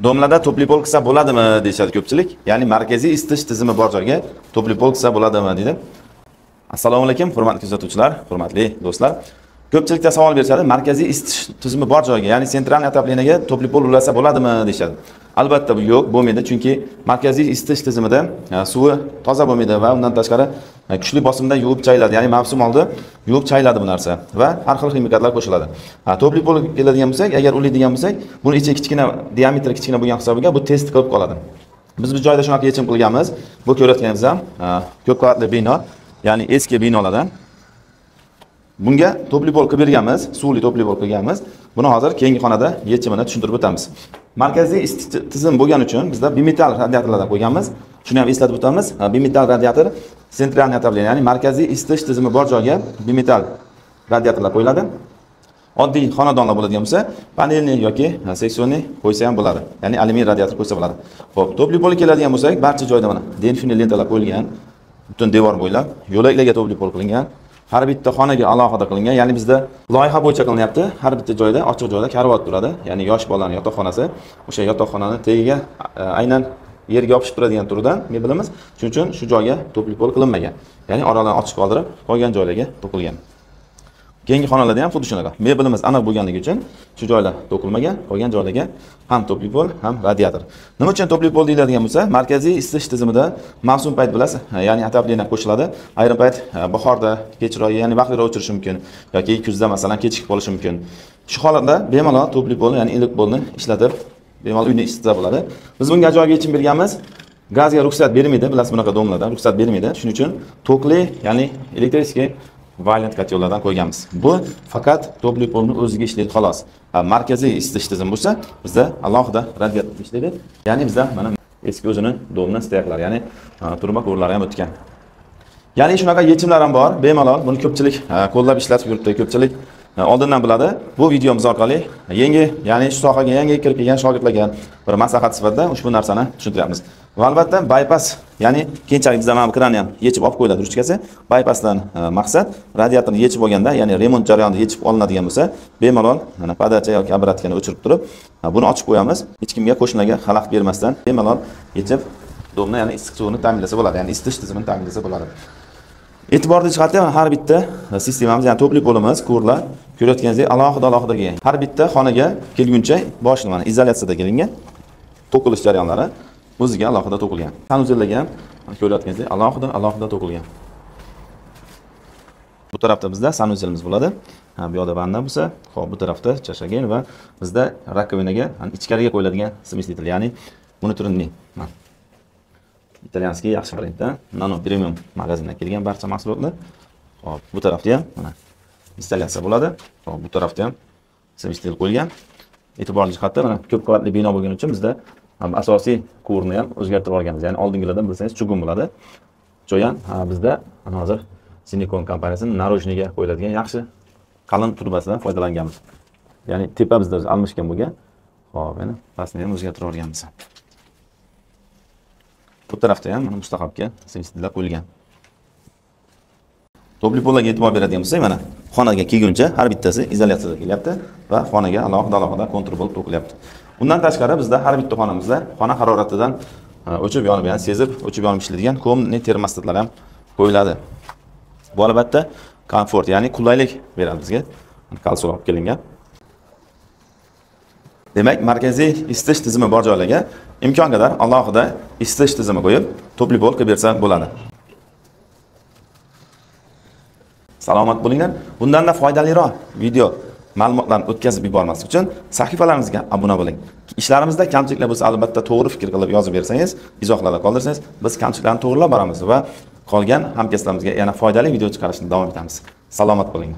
Domlada topli pol qilsa bo'ladimi deyshadi ko'pchilik. Ya'ni markaziy isitish tizimi bor joyga topli pol qilsa bo'ladimi deydi. Assalomu alaykum, hurmatli kuzatuvchilar, hurmatli do'stlar. Ko'pchilikda savol berishadi, markaziy isitish tizimi bor joyga, ya'ni sentralniy отоплениyaga topli pol ulasa bo'ladimi deyshadi. Albatta bu yo'q, bo'lmaydi, chunki markaziy isitish tizimida suvi toza bo'lmaydi va undan tashqari kuchli bosimda yuvib chayladi, ya'ni mavsum oldi yuvib chayladi bu narsa va har xil ximikatlar qo'shiladi. Topli pol keladigan bo'lsak, agar ulaydigan bo'lsak, buni ichi kichkina, diametri kichkina bo'lgan hisobiga bu test qilib qoladi. Biz bu joyda shunaqa yechim qilganmiz. Bu ko'rayotganingiz ham ko'p qavatli bino, ya'ni eski binolardan. Bunga topli pol qilib berganmiz, suvli topli pol qilganmiz. Buni hozir keyingi xonada yechimini tushuntirib o'tamiz. Markaziy isitish tizim bo'lgani uchun bizda bimetal radiatorlardan qo'yganmiz. Shuni ham eslatib o'tamiz. Bimetal radiator sentralniy отопление, ya'ni markaziy isitish tizimi bor joyga bimetal radiatorlar qo'yiladi. Oddiy xonadonlar bo'ladigan bo'lsa, panelni yoki seksionniy qo'ysa ham bo'ladi. Ya'ni alyumin radiator qo'ysa bo'ladi. Xo'p, topli pol keladigan bo'lsak, barcha joyda mana denfiniy lentalar qo'yilgan. Butun devor bo'ylab yo'laklarga topli pol qilingan. Har bitta xonaga alohida qilingan, ya'ni bizda loyiha bo'yicha qilinyapti. Har bitta joyda, ochiq joyda karavot turadi. Ya'ni yosh bolaning yotoqxonasi, o'sha yotoqxonani tagiga aynan yerga yopishib turadigan turdan mebelimiz. Shuning uchun shu joyga topli pol qilinmagan. Ya'ni oralarni ochiq qoldirib, qolgan joylarga to'qilgan. Keyingi xonalarda ham xuddi shunaqa. Mebelimiz aniq bo'lganligi uchun shu joylar to'qilmagan, qolgan joylarga ham topli pol, ham radiator. Nima uchun topli pol deyiladigan bo'lsa, markaziy isitish tizimida mavsum payt bilasiz, ya'ni отопление qo'shiladi. Ayrim payt bahorda, kechroq, ya'ni vaqtliroq o'chirishi mumkin yoki kuzda masalan kechikib qolishi mumkin. Shu holatda bemalol topli pol, ya'ni iliq polni ishlatib, bemalol uyni isitsa bo'ladi. Biz bunga ajoyib yechim berganmiz. Gazga ruxsat bermaydi, bilasiz, bunaqa domlardan ruxsat bermaydi. Shuning uchun tokli, ya'ni elektrический Violent kotellardan qo'yganmiz. Bu faqat topli polni o'ziga ishlaydi xolos. Markaziy isitish tizimi bo'lsa, bizda alohida radiator ishlaydi. Ya'ni bizda mana eski o'zini domna steyaklar, ya'ni turma qo'rlari ham o'tgan. Ya'ni shunaqa yechimlar ham bor. Bemalol buni ko'pchilik qo'llab ishlatib yuribdi, ko'pchilik oldindan biladi. Bu videomiz orqali yangi, ya'ni shu sohaga yangi kirib kelgan shogirdlarga bir maslahat sifatida ushbu narsani tushuntiryapmiz. Va albatta bypass, ya'ni keyinchalik bizda mana bu kranni ham yechib olib qo'yiladi ruchkasi. Bypassdan maqsad radiatorni yechib olganda, ya'ni remont jarayonida yechib olinadigan bo'lsa, bemalol mana podacha yoki obratkani o'chirib turib, buni ochib qo'yamiz. Hech kimga, qo'shnilarga xalaqit bermasdan bemalol yechib domni, ya'ni issiq suvni ta'minlasa bo'ladi, ya'ni isitish tizimini ta'minlasa bo'ladi. E'tiborli jihati har bitta sistemamiz, ya'ni topli polimiz, kurlar ko'rayotganingizdek alohida kelgan. Har bitta xonaga kelguncha boshli mana izolyatsiyada kelingan. To'qilish jarayonlari o'ziga alohida to'qilgan. Sanuzellarga ham ko'rayotganingizdek alohida to'qilgan. Bu tarafda bizda sanuzelimiz bo'ladi. Bu yoqda vanna bo'lsa, xo'p, bu tarafda chashagan va bizda rakovinaga, ichkariga qo'yiladigan smesитель, ya'ni monitorinniy. İtalyanskiy yaxshi brenddan, Nano Premium magazindan kelgan barcha mahsulotlar. Hop, bu tarafda ham mana installyatsiya bo'ladi. Hop, bu tarafda ham smesитель qo'yilgan. E'tiborli jihatda mana ko'p qavatli bino bo'lgani uchun bizda asosiy kurni ham o'zgartirib olganmiz. Ya'ni oldingilardan bilsangiz chugun bo'ladi. Joyan bizda hozir Silikon kompaniyasining narojniga qo'yiladigan yaxshi qalin turbasidan foydalanganmiz. Ya'ni tepa bizda almashgan bo'lgan. Hop, mana pastni ham o'zgartirib olganmiz. Bu tarafda ham mana mustaqilga smesitellar qo'yilgan. Topli pollarga e'tibor beradigan bo'lsak, mana xonaga kelguncha har bittasi izolyatsiyada kelyapti va xonaga alohida kontur bo'lib to'qilyapti. Bundan tashqari bizda har bitta xonamizda xona haroratidan o'chib yonib, ya'ni sezib o'chib yonib ishlaydigan komnatniy termostatlar ham qo'yiladi. Bu albatta komfort, ya'ni qulaylik beradi bizga. Kalsiy olib kelingan. Demak, markaziy isitish tizimi bor joylarga imkon qadar alohida isitish tizimi qo'yib, topli pol qilib bersa bo'ladi. Salomat bo'linglar. Bundan-da foydaliroq video ma'lumotlarni o'tkazib yubormaslik uchun sahifalarimizga obuna bo'ling. Ishlarimizda kamchiliklar bo'lsa, albatta to'g'ri fikr qilib yozib bersangiz, izohlarda qoldirsangiz, biz kamchiliklarni to'g'rilab boramiz va qolgan hamkasblarimizga yana foydali video chiqarishni davom etamiz. Salomat bo'ling.